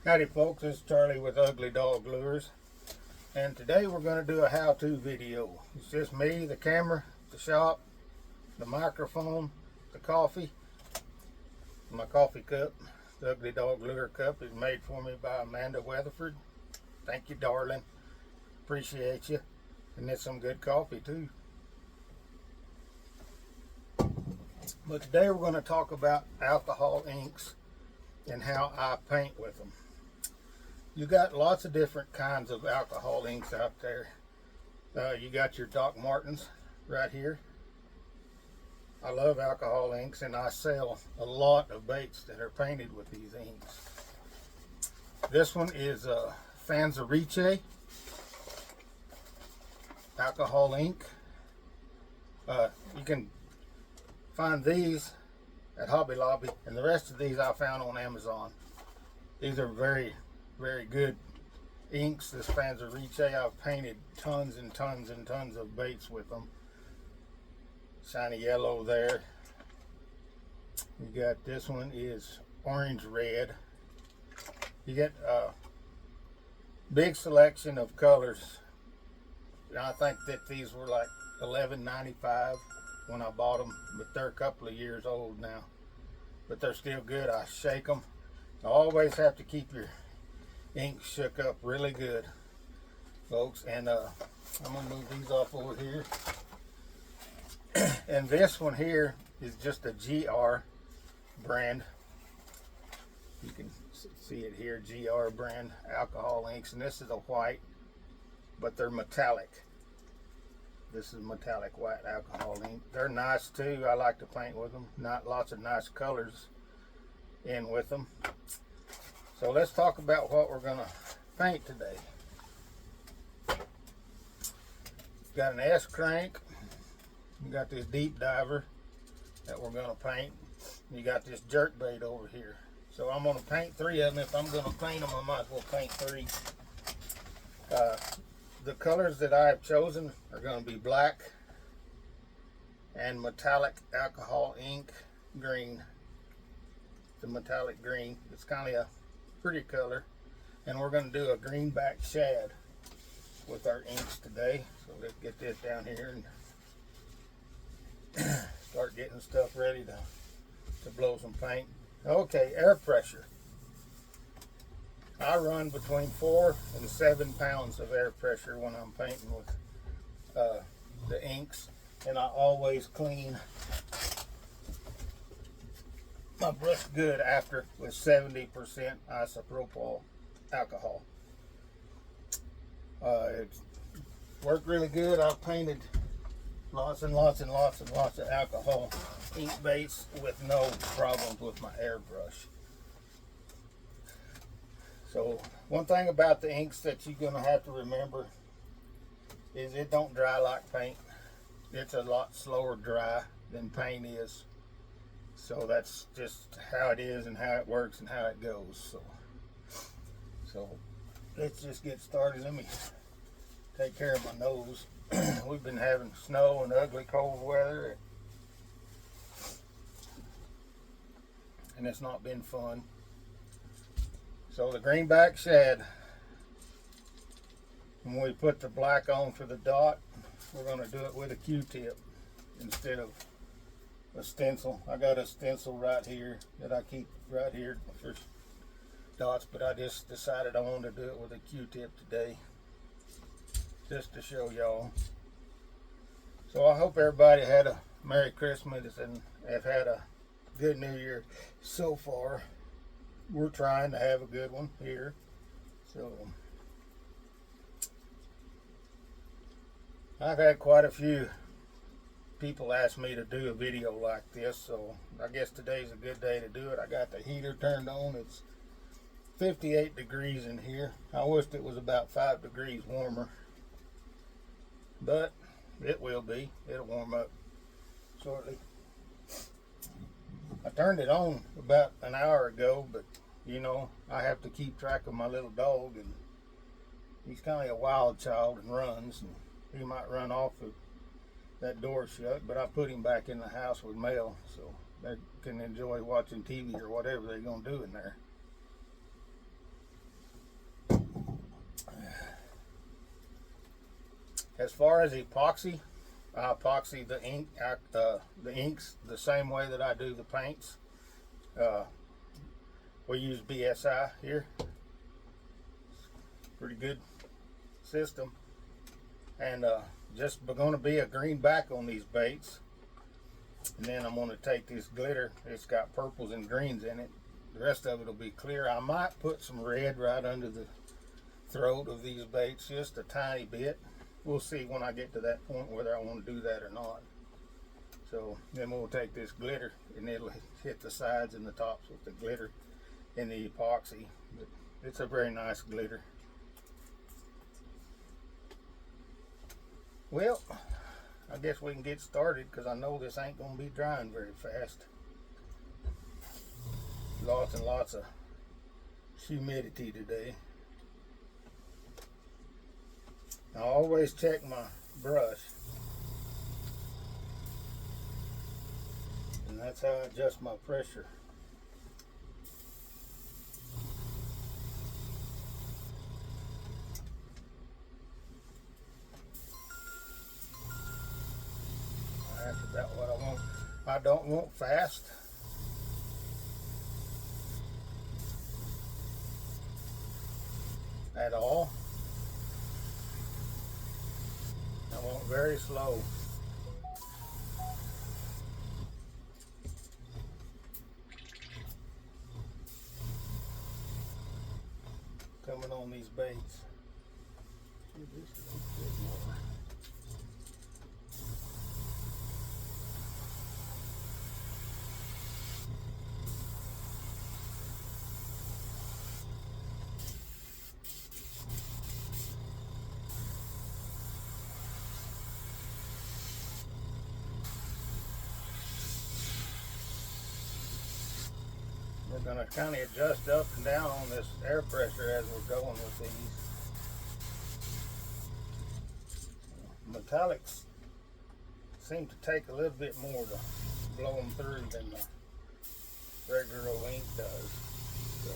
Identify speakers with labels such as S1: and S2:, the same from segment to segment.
S1: Howdy folks, this is Charlie with UglyDogLures, and today we're going to do a how-to video. It's just me, the camera, the shop, the microphone, the coffee, my coffee cup. The Ugly Dog Lure cup is made for me by Amanda Weatherford. Thank you, darling. Appreciate you. And it's some good coffee too. But today we're going to talk about alcohol inks and how I paint with them. You got lots of different kinds of alcohol inks out there. You got your Doc Martens right here. I love alcohol inks, and I sell a lot of baits that are painted with these inks. This one is Fanzariche alcohol ink. You can find these at Hobby Lobby, and the rest of these I found on Amazon. These are very good inks. This Fanzariche, I've painted tons and tons and tons of baits with them. Shiny yellow there. You got this one is orange red. You get a big selection of colors. I think that these were like $11.95 when I bought them, but they're a couple of years old now, but they're still good. I shake them. I always have to keep your ink shook up really good, folks. And I'm gonna move these off over here. And this one here is just a GR brand. You can see it here, GR brand alcohol inks, and this is a white, but they're metallic. This is metallic white alcohol ink. They're nice too. I like to paint with them. Not lots of nice colors in with them. So let's talk about what we're gonna paint today. Got an S crank. You got this deep diver that we're gonna paint. You got this jerk bait over here. So I'm gonna paint three of them. If I'm gonna paint them, I might as well paint three. The colors that I have chosen are going to be black and metallic alcohol ink green. The metallic green. It's kind of a pretty color. And we're going to do a greenback shad with our inks today. So let's get this down here and start getting stuff ready to blow some paint. Okay, air pressure. I run between 4 and 7 pounds of air pressure when I'm painting with the inks, and I always clean my brush good after with 70% isopropyl alcohol. It's worked really good. I've painted lots and lots and lots and lots of alcohol ink baits with no problems with my airbrush. So one thing about the inks that you're going to have to remember is it don't dry like paint. It's a lot slower dry than paint is. So that's just how it is and how it works and how it goes. So let's just get started. Let me take care of my nose. We've been having snow and ugly cold weather, and it's not been fun. So the greenback shad, when we put the black on for the dot, we're going to do it with a Q-tip instead of a stencil. I got a stencil right here that I keep right here for dots, but I just decided I wanted to do it with a Q-tip today, just to show y'all. So I hope everybody had a Merry Christmas and have had a good New Year so far. We're trying to have a good one here. So I've had quite a few people ask me to do a video like this, so I guess today's a good day to do it. I got the heater turned on. It's 58 degrees in here. I wished it was about 5 degrees warmer, but it will be. It'll warm up shortly. I turned it on about an hour ago, but you know, I have to keep track of my little dog, and he's kind of a wild child and runs, and he might run off if that door shut, but I put him back in the house with Mel so they can enjoy watching TV or whatever they're going to do in there. As far as epoxy, I epoxy the ink, the inks the same way that I do the paints. We use BSI here. Pretty good system. And just going to be a green back on these baits. And then I'm going to take this glitter. It's got purples and greens in it. The rest of it will be clear. I might put some red right under the throat of these baits, just a tiny bit. We'll see when I get to that point whether I want to do that or not. So then we'll take this glitter and it'll hit the sides and the tops with the glitter and the epoxy. But it's a very nice glitter. Well, I guess we can get started because I know this ain't going to be drying very fast. Lots and lots of humidity today. I always check my brush, and that's how I adjust my pressure. That's about what I want. I don't want fast. At all. I want very slow. Coming on these baits. We're going to kind of adjust up and down on this air pressure as we're going with these. Metallics seem to take a little bit more to blow them through than the regular old ink does. So.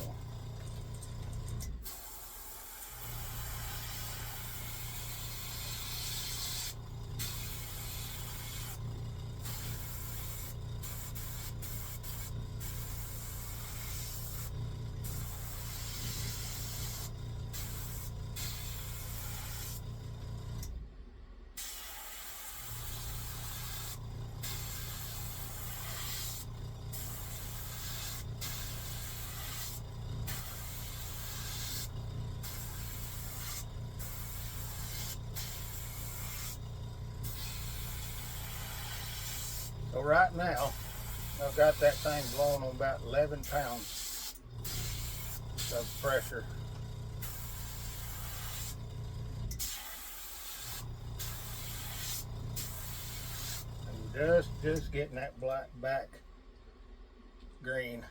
S1: So right now, I've got that thing blowing on about 11 pounds of pressure. And just getting that black back green.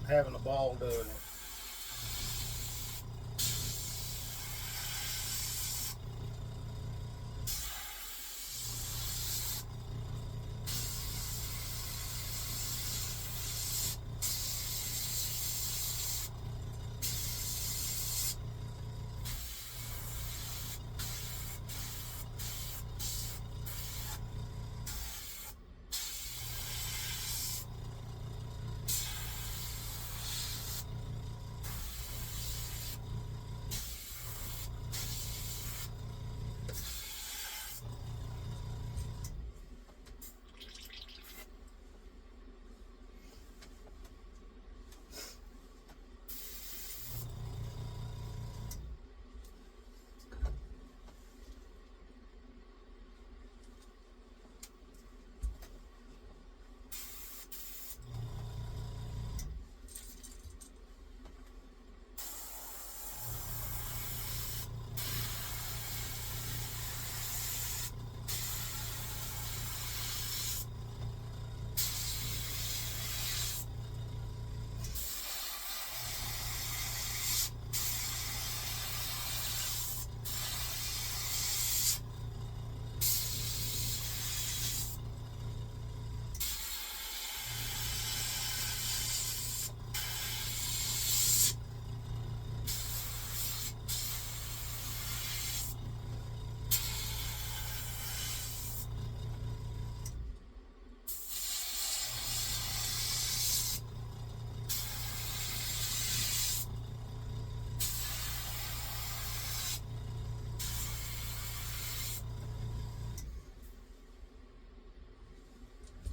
S1: Having a ball doing it.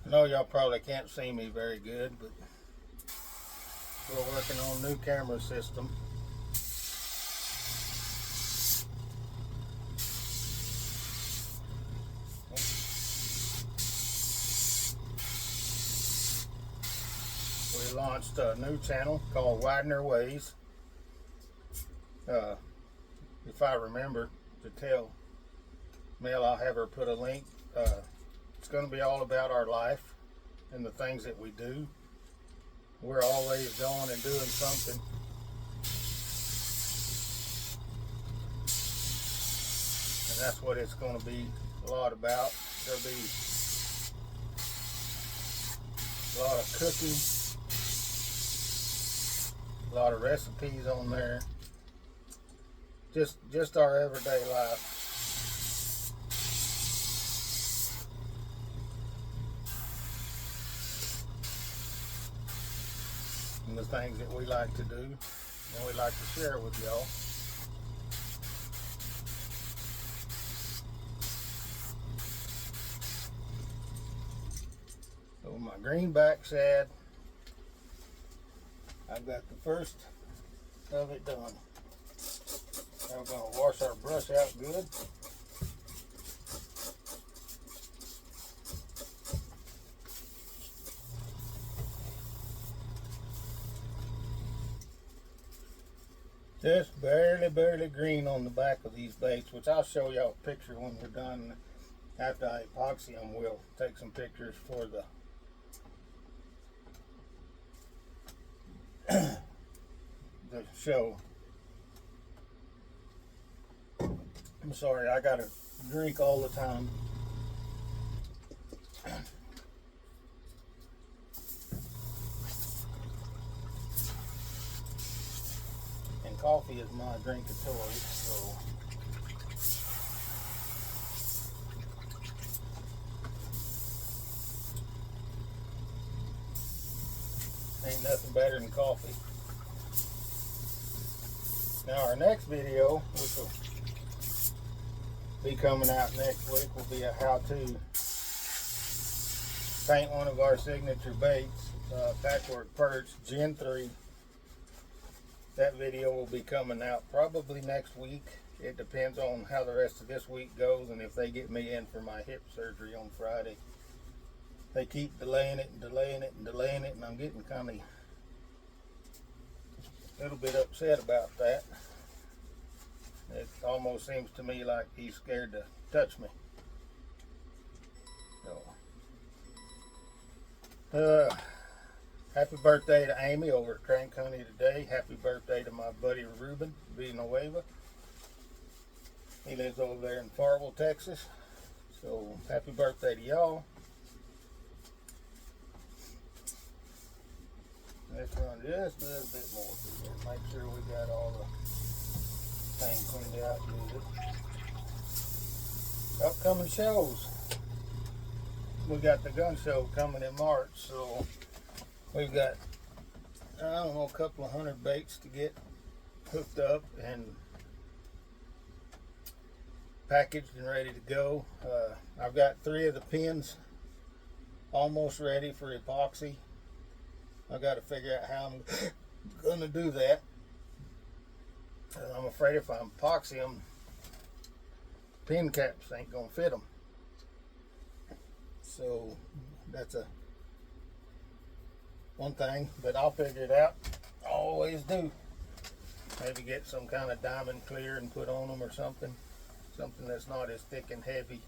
S1: I know y'all probably can't see me very good, but we're working on a new camera system. We launched a new channel called Widener Ways. If I remember to tell Mel, I'll have her put a link. It's going to be all about our life and the things that we do. We're always going and doing something. And that's what it's going to be a lot about. There'll be a lot of cooking, a lot of recipes on there. Just our everyday life. And the things that we like to do and we like to share with y'all. So my greenback shad, I've got the first of it done. Now we're going to wash our brush out good. Just barely green on the back of these baits, which I'll show y'all a picture when we're done. After I epoxy them, we'll take some pictures for the show. I'm sorry, I gotta drink all the time. And coffee is my drink of choice, so ain't nothing better than coffee. Now our next video, which will be coming out next week, will be a how-to paint one of our signature baits, patchwork perch Gen 3. That video will be coming out probably next week. It depends on how the rest of this week goes and if they get me in for my hip surgery on Friday. They keep delaying it and delaying it and delaying it, and I'm getting kind of a little bit upset about that. It almost seems to me like he's scared to touch me. So, happy birthday to Amy over at Crank Honey today. Happy birthday to my buddy Ruben Villanueva. He lives over there in Farwell, Texas. So happy birthday to y'all. Let's run just a little bit more through here. Make sure we got all the things cleaned out good. Upcoming shows. We got the gun show coming in March, so we've got, I don't know, a couple of hundred baits to get hooked up and packaged and ready to go. I've got 3 of the pins almost ready for epoxy. I've got to figure out how I'm going to do that. I'm afraid if I epoxy them, pin caps ain't going to fit them. So that's one thing, but I'll figure it out. I always do. Maybe get some kind of diamond clear and put on them or something. Something that's not as thick and heavy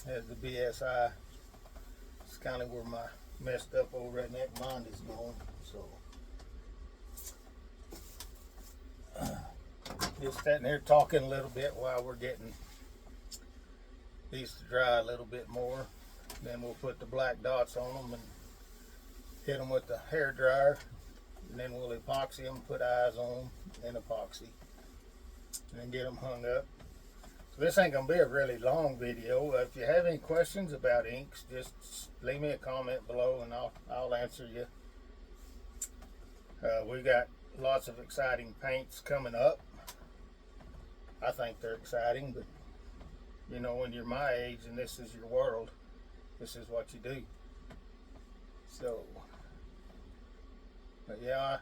S1: as the BSI. It's kind of where my messed up old redneck mind is going. So just sitting here talking a little bit while we're getting these to dry a little bit more. Then we'll put the black dots on them and hit them with the hair dryer, and then we'll epoxy them, put eyes on them, and epoxy, and then get them hung up. So this ain't gonna be a really long video. If you have any questions about inks, just leave me a comment below and I'll answer you. We got lots of exciting paints coming up. I think they're exciting, but you know, when you're my age and this is your world, this is what you do. So, but yeah,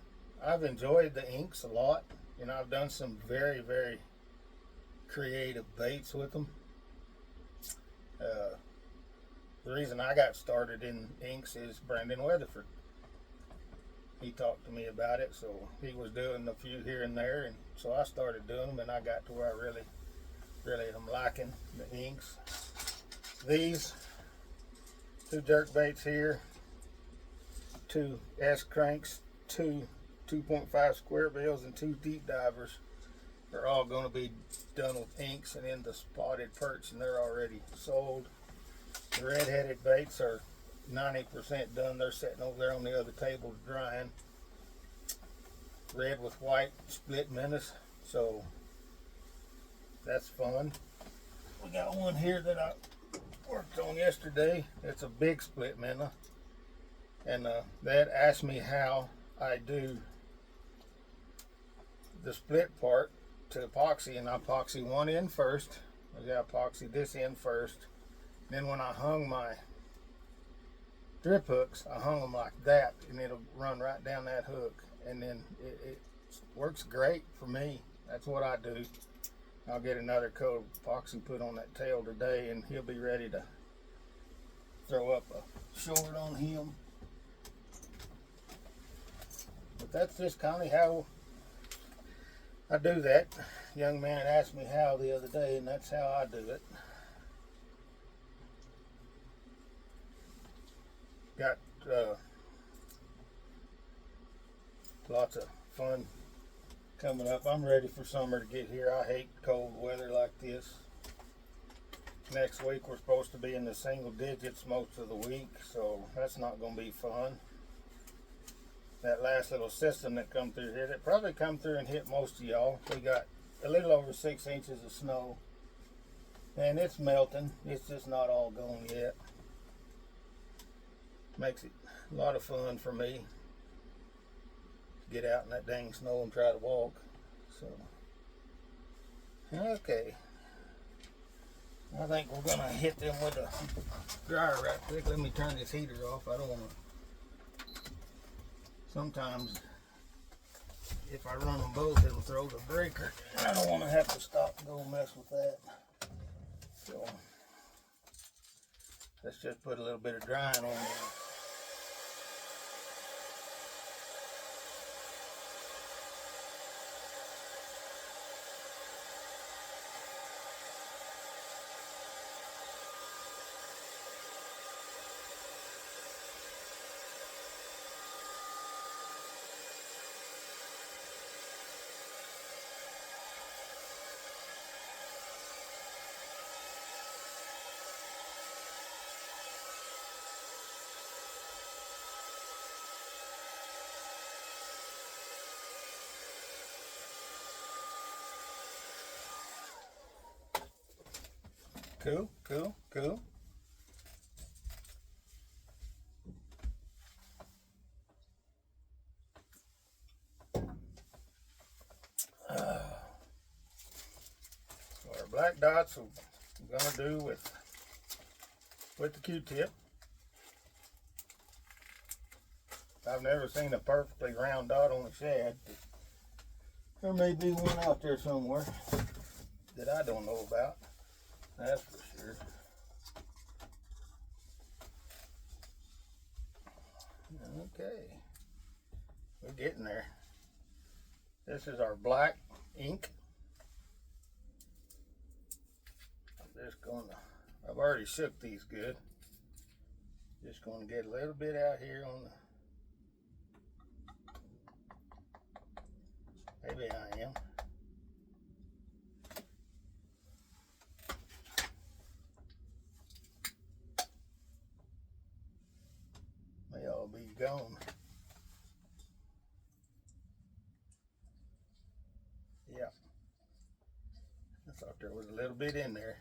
S1: I've enjoyed the inks a lot. You know, I've done some very, very creative baits with them. The reason I got started in inks is Brandon Weatherford. He talked to me about it, so he was doing a few here and there, and so I started doing them, and I got to where I really am liking the inks. These 2 jerk baits here, 2 S cranks, 2 2.5 square bills, and 2 deep divers are all going to be done with inks and in the spotted perch, and they're already sold. The red-headed baits are 90% done. They're sitting over there on the other table drying. Red with white split menace, so that's fun. We got one here that I worked on yesterday. It's a big split minnow, and they asked me how I do the split part to epoxy, and I epoxy one end first. I got epoxy this end first. Then when I hung my drip hooks, I hung them like that, and it'll run right down that hook, and then it works great for me. That's what I do. I'll get another coat of epoxy put on that tail today, and he'll be ready to throw up a short on him. But that's just kind of how I do that. A young man asked me how the other day, and that's how I do it. Got lots of fun coming up. I'm ready for summer to get here. I hate cold weather like this. Next week we're supposed to be in the single digits most of the week, so that's not going to be fun. That last little system that come through here, that probably come through and hit most of y'all. We got a little over 6 inches of snow, and it's melting. It's just not all gone yet. Makes it a lot of fun for me to get out in that dang snow and try to walk. So, okay, I think we're gonna hit them with a dryer right quick. Let me turn this heater off. I don't want to. Sometimes if I run them both, it'll throw the breaker, and I don't want to have to stop and go mess with that. So let's just put a little bit of drying on there. Cool, cool, cool. So our black dots we're gonna do with the Q-tip. I've never seen a perfectly round dot on a shad. There may be one out there somewhere that I don't know about. That's for sure. Okay, we're getting there. This is our black ink. I'm just gonna, I've already shook these good. Just gonna get a little bit out here on the, maybe I am. May all be gone. Yeah, I thought there was a little bit in there.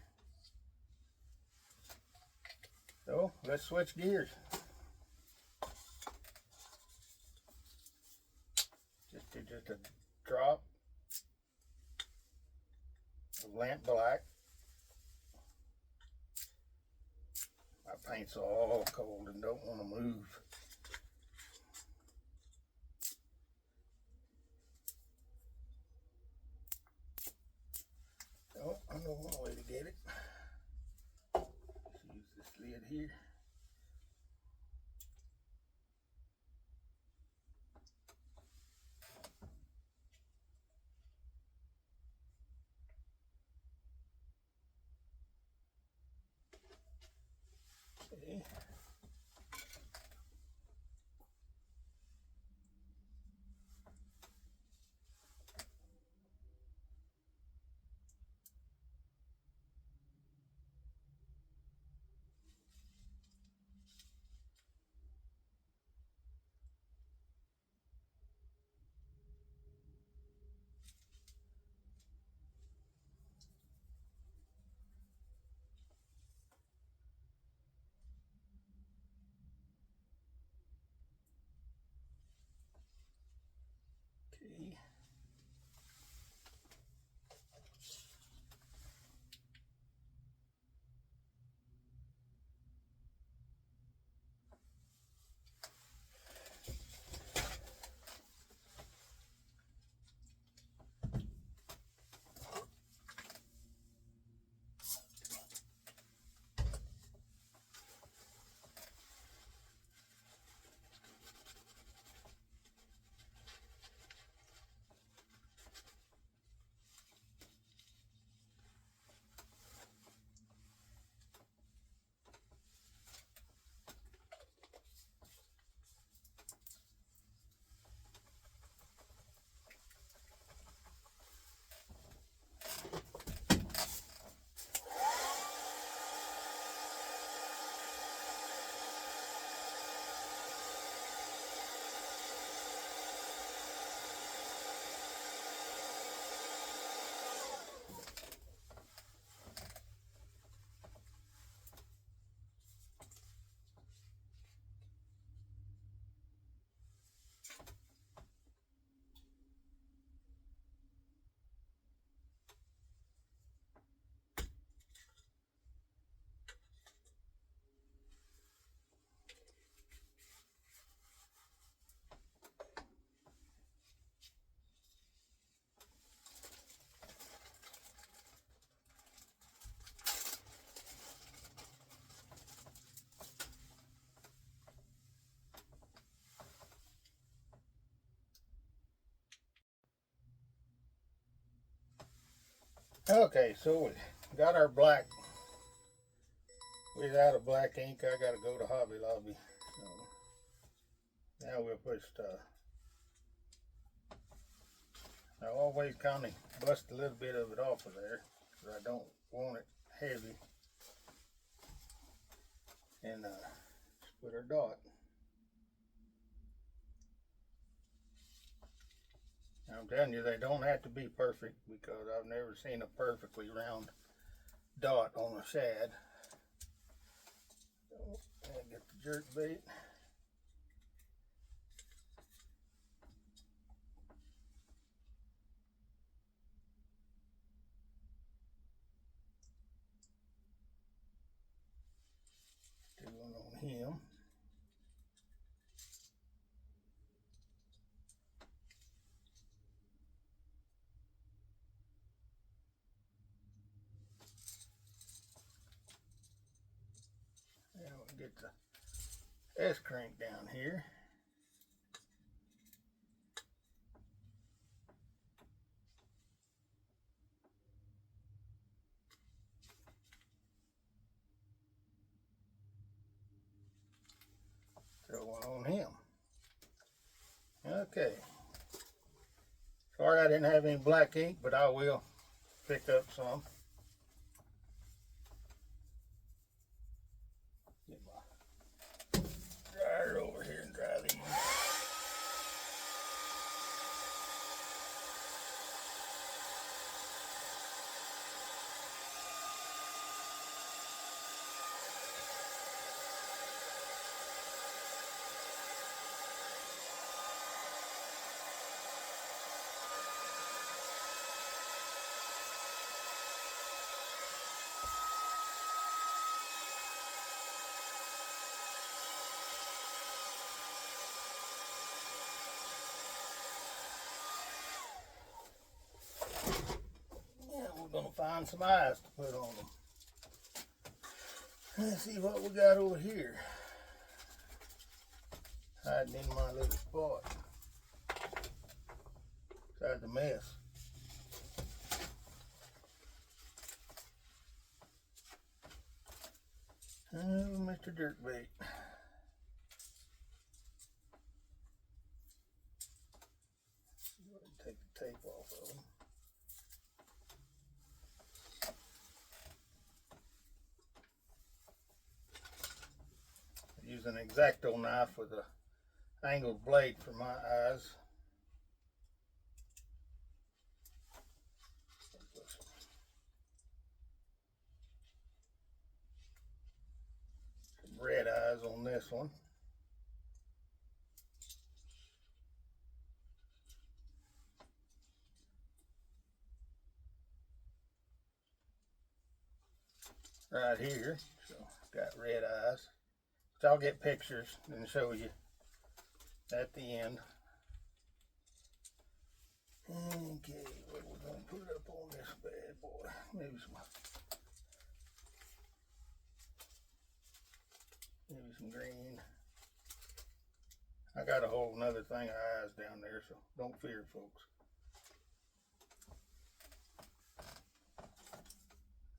S1: So let's switch gears. Just a drop of lamp black. My paint's all cold and don't want to move. here. Okay. Okay. Okay, so we got our black. We're out of black ink. I gotta go to Hobby Lobby. So now we'll put stuff. I always kind of bust a little bit of it off of there because I don't want it heavy. And just put our dot. I'm telling you, they don't have to be perfect because I've never seen a perfectly round dot on a shad. So, get the jerk bait. Do one on him. Now we'll get the S crank down here. Throw one on him. Okay. Sorry I didn't have any black ink, but I will pick up some. Get my dryer over here and dry these. We're gonna find some eyes to put on them. Let's see what we got over here. Hiding in my little spot. Inside the mess. Oh, Mr. Dirtbait. Take the tape off of him. I use an X-Acto knife with a angled blade for my eyes. Some red eyes on this one. Right here, so got red eyes. So I'll get pictures and show you at the end. Okay, what we're gonna put up on this bad boy? Maybe some green. I got a whole nother thing of eyes down there, so don't fear, folks.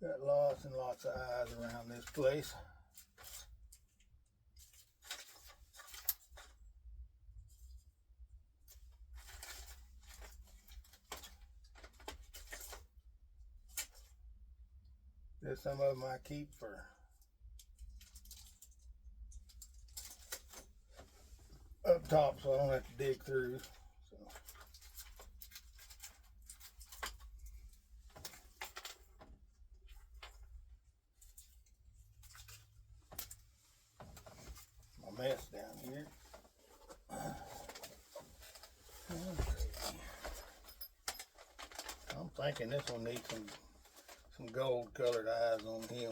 S1: Got lots and lots of eyes around this place. There's some of them I keep for up top so I don't have to dig through. So. My mess down here. Okay. I'm thinking this one needs some gold colored eyes on him.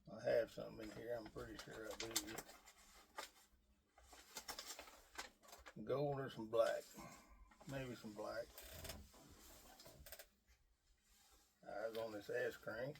S1: I have some in here, I'm pretty sure I do. Gold or some black. Maybe some black. Eyes on this ash crank.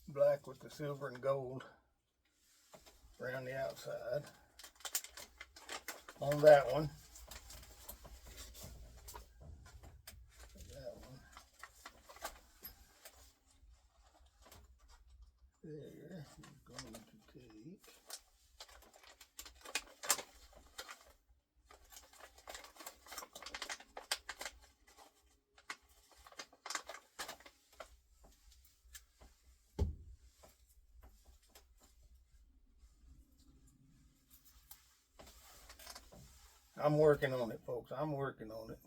S1: Black with the silver and gold around the outside on that one. That one. There you're going to take. I'm working on it, folks. I'm working on it.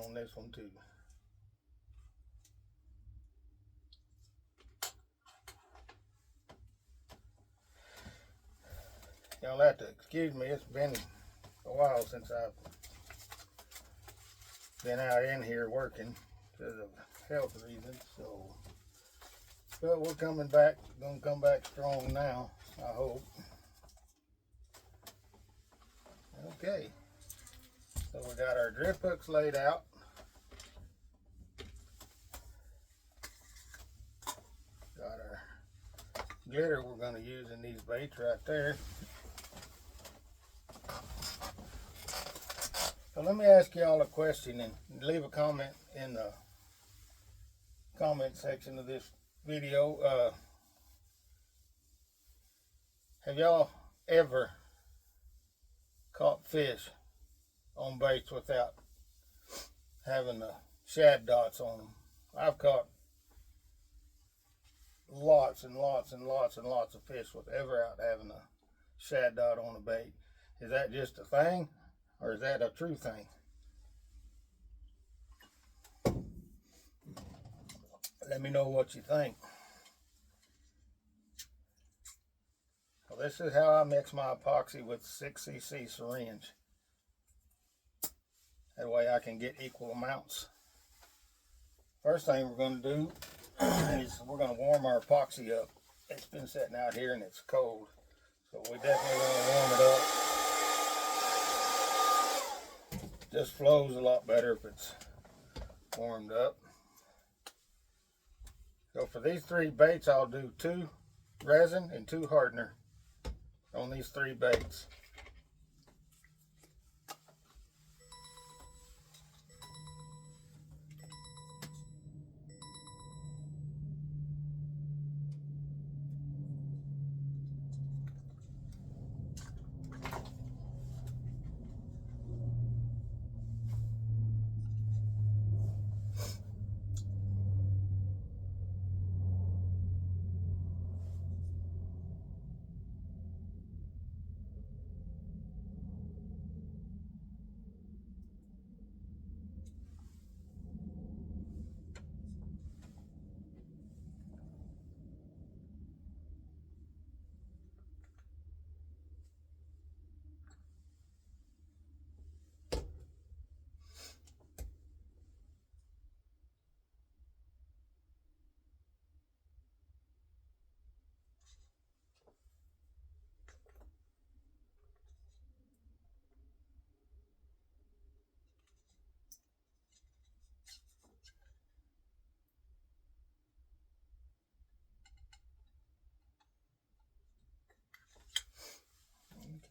S1: on this one too. Y'all have to excuse me, it's been a while since I've been out in here working because of health reasons, so but we're coming back, gonna come back strong now, I hope. Okay, so we got our drip hooks laid out. Got our glitter we're going to use in these baits right there. So let me ask y'all a question and leave a comment in the comment section of this video. Have y'all ever caught fish on baits without having the shad dots on them? I've caught lots and lots and lots and lots of fish without having a shad dot on a bait. Is that just a thing, or is that a true thing? Let me know what you think. Well, this is how I mix my epoxy with 6cc syringe. That way I can get equal amounts. First thing we're going to do is we're going to warm our epoxy up. It's been sitting out here and it's cold, so we definitely want to warm it up. Just flows a lot better if it's warmed up. So for these 3 baits, I'll do 2 resin and 2 hardener on these 3 baits.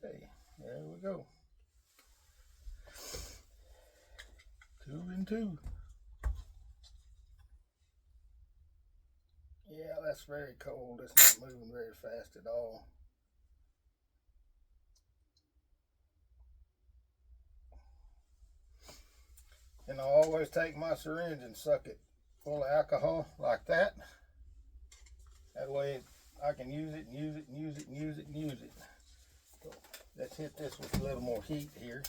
S1: Okay, there we go. 2 and 2. Yeah, that's very cold. It's not moving very fast at all. And I always take my syringe and suck it full of alcohol like that. That way I can use it and use it and use it and use it and use it. So let's hit this with a little more heat here.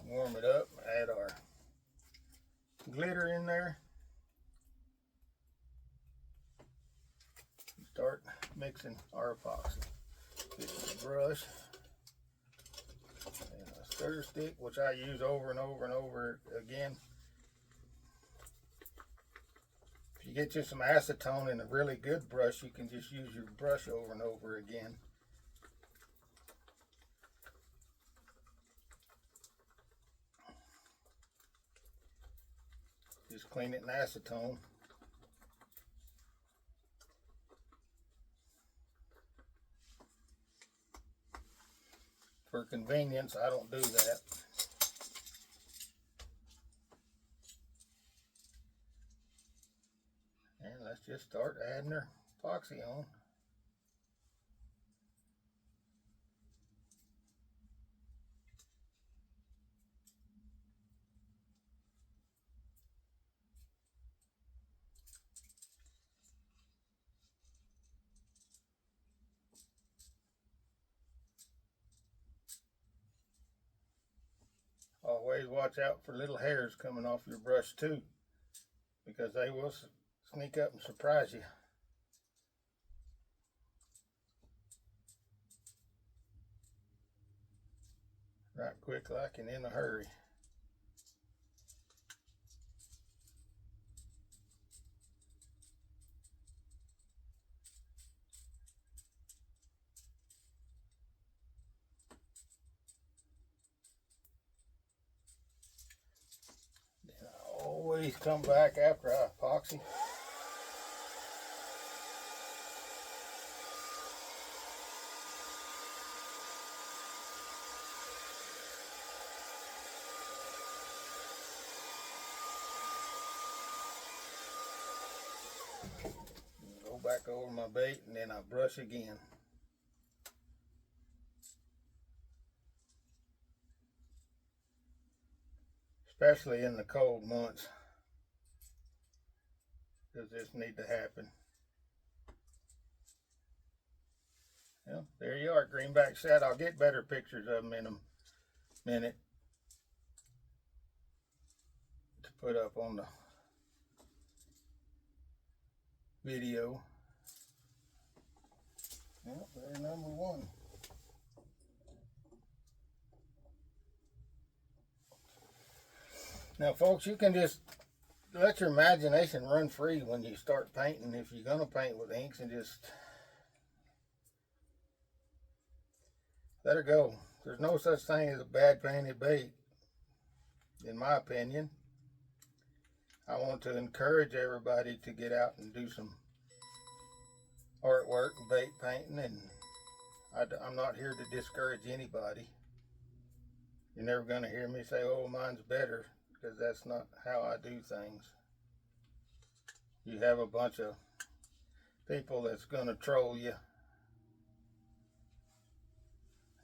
S1: Warm it up, add our glitter in there. Start mixing our epoxy. Get the brush and a stir stick, which I use over and over and over again. If you get you some acetone and a really good brush, you can just use your brush over and over again. Just clean it in acetone. For convenience, I don't do that. And let's just start adding our epoxy on. always watch out for little hairs coming off your brush too, because they will sneak up and surprise you. Right quick like and in a hurry. Then I always come back after I epoxy. Go back over my bait and then I brush again. Especially in the cold months, because this need to happen. Well, there you are, greenback shad. I'll get better pictures of them in a minute to put up on the video. Well, they're number one. Now, folks, you can just let your imagination run free when you start painting. If you're going to paint with inks, and just let her go. There's no such thing as a bad painted bait, in my opinion. I want to encourage everybody to get out and do some artwork and bait painting, and I'm not here to discourage anybody. You're never going to hear me say, oh, mine's better, because that's not how I do things. You have a bunch of people that's going to troll you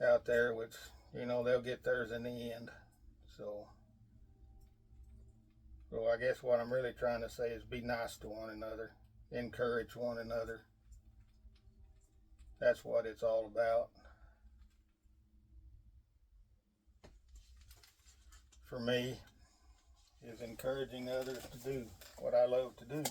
S1: out there, which, you know, they'll get theirs in the end. So I guess what I'm really trying to say is be nice to one another, encourage one another. That's what it's all about. For me, is encouraging others to do what I love to do.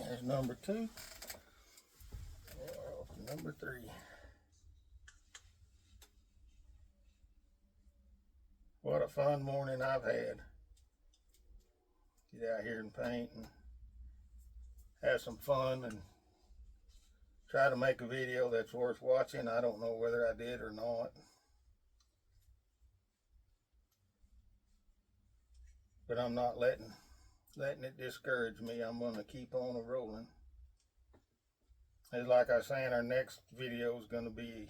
S1: There's number 2. Number 3. What a fun morning I've had. Get out here and paint and have some fun and try to make a video that's worth watching. I don't know whether I did or not, but I'm not letting it discourage me. I'm going to keep on rolling. It's like I was saying, our next video is going to be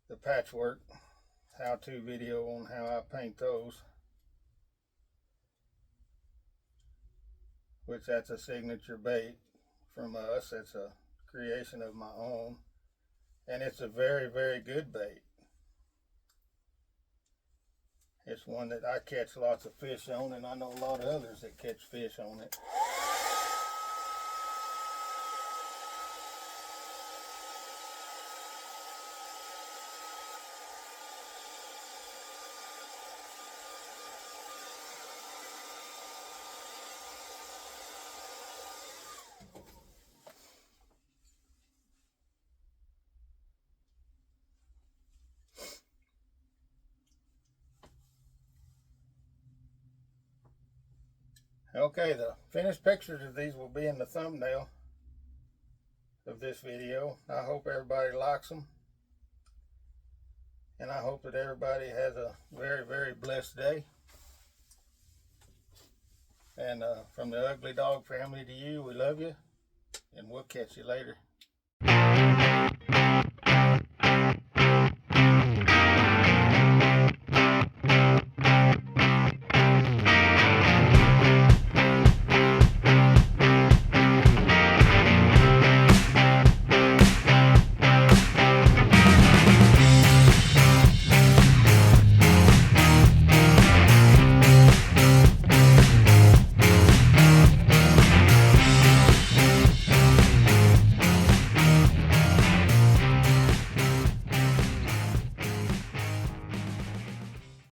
S1: the patchwork how-to video on how I paint those, which that's a signature bait from us. It's a creation of my own, and it's a very, very good bait. It's one that I catch lots of fish on, and I know a lot of others that catch fish on it. Okay, the finished pictures of these will be in the thumbnail of this video. I hope everybody likes them. And I hope that everybody has a very, very blessed day. And from the Ugly Dog family to you, we love you. And we'll catch you later.